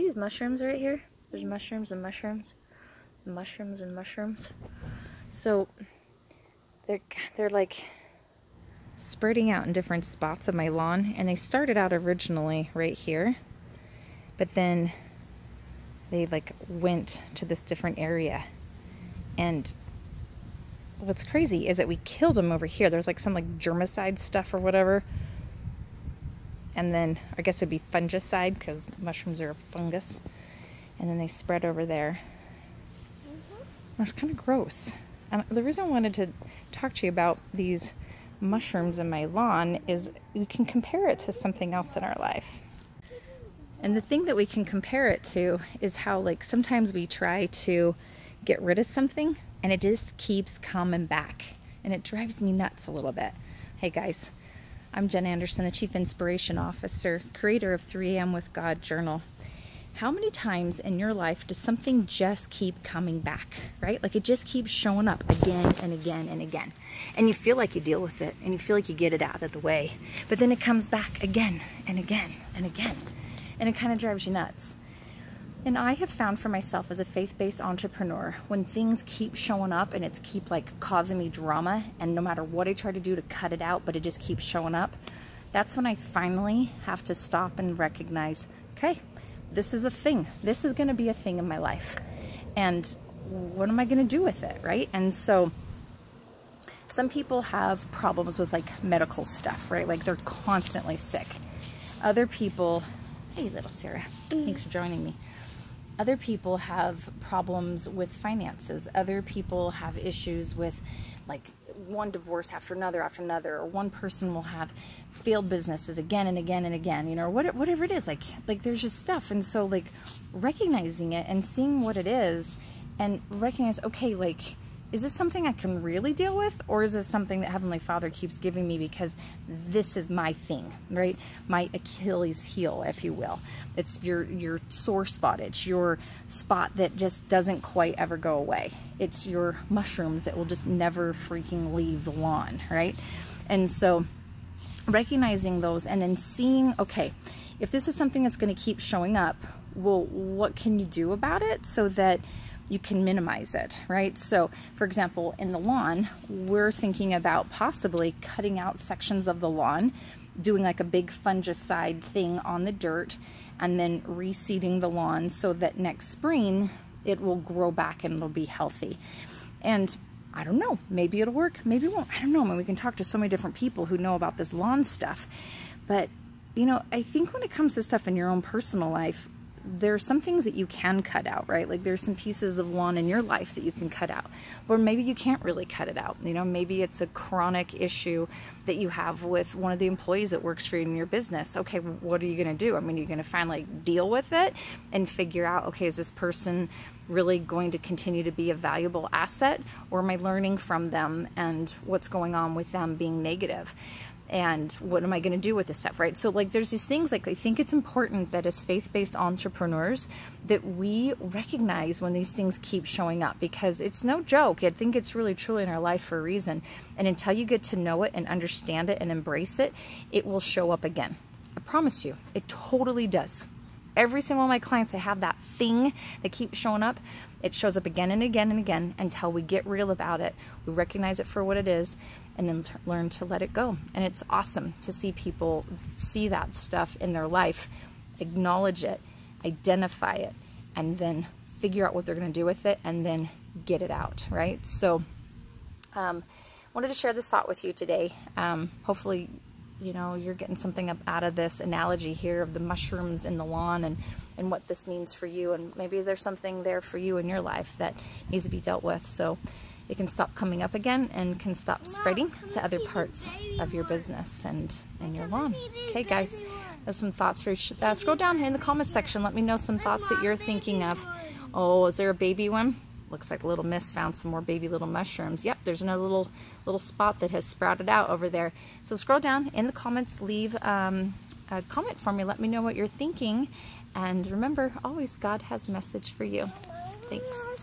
See these mushrooms right here? There's mushrooms and mushrooms, mushrooms and mushrooms. So they're like spurting out in different spots of my lawn, and they started out originally right here, but then they like went to this different area. And what's crazy is that we killed them over here. There's like some like germicide stuff or whatever, and then I guess it'd be fungicide because mushrooms are a fungus, and then they spread over there. It's kind of gross. And the reason I wanted to talk to you about these mushrooms in my lawn is we can compare it to something else in our life. And the thing that we can compare it to is how like sometimes we try to get rid of something and it just keeps coming back, and it drives me nuts a little bit. Hey guys, I'm Jen Anderson, the Chief Inspiration Officer, creator of 3 AM with God Journal. How many times in your life does something just keep coming back, right? Like it just keeps showing up again and again and again. And you feel like you deal with it and you feel like you get it out of the way. But then it comes back again and again and again. And it kind of drives you nuts. And I have found for myself as a faith-based entrepreneur, when things keep showing up and it's keep like causing me drama, and no matter what I try to do to cut it out, but it just keeps showing up, that's when I finally have to stop and recognize, okay, this is a thing. This is going to be a thing in my life. And what am I going to do with it, right? And so some people have problems with like medical stuff, right? Like they're constantly sick. Other people, hey little Sarah, thanks for joining me. Other people have problems with finances. Other people have issues with like one divorce after another, or one person will have failed businesses again and again and again, you know, whatever it is, like there's just stuff. And so like recognizing it and seeing what it is and recognize, okay, like, is this something I can really deal with, or is this something that Heavenly Father keeps giving me because this is my thing, right? My Achilles heel, if you will. It's your sore spot. It's your spot that just doesn't quite ever go away. It's your mushrooms that will just never freaking leave the lawn, right? And so recognizing those and then seeing, okay, if this is something that's going to keep showing up, well, what can you do about it so that you can minimize it, right? So for example, in the lawn, we're thinking about possibly cutting out sections of the lawn, doing like a big fungicide thing on the dirt, and then reseeding the lawn so that next spring it will grow back and it'll be healthy. And I don't know, maybe it'll work, maybe it won't. I don't know. I mean, we can talk to so many different people who know about this lawn stuff. But, you know, I think when it comes to stuff in your own personal life, there are some things that you can cut out, right? Like there's some pieces of lawn in your life that you can cut out, or maybe you can't really cut it out. You know, maybe it's a chronic issue that you have with one of the employees that works for you in your business. Okay, what are you going to do? I mean, you're going to finally deal with it and figure out, okay, is this person really going to continue to be a valuable asset, or am I learning from them and what's going on with them being negative? And what am I going to do with this stuff, right? So like there's these things, like I think it's important that as faith-based entrepreneurs that we recognize when these things keep showing up, because it's no joke. I think it's really truly in our life for a reason. And until you get to know it and understand it and embrace it, it will show up again. I promise you, it totally does. Every single one of my clients, I have that thing that keeps showing up. It shows up again and again and again until we get real about it. We recognize it for what it is and then learn to let it go. And it's awesome to see people see that stuff in their life, acknowledge it, identify it, and then figure out what they're going to do with it and then get it out, right? So wanted to share this thought with you today. Hopefully, you know, you're getting something up out of this analogy here of the mushrooms in the lawn and what this means for you. And maybe there's something there for you in your life that needs to be dealt with, so it can stop coming up again and can stop spreading to other parts of your business and your lawn. Okay, guys, there's some thoughts for you. Scroll down in the comments section. Let me know some thoughts that you're thinking of. Oh, is there a baby one? Looks like Little Miss found some more baby little mushrooms. Yep, there's another little spot that has sprouted out over there. So scroll down in the comments, leave a comment for me. Let me know what you're thinking. And remember, always God has a message for you. Thanks.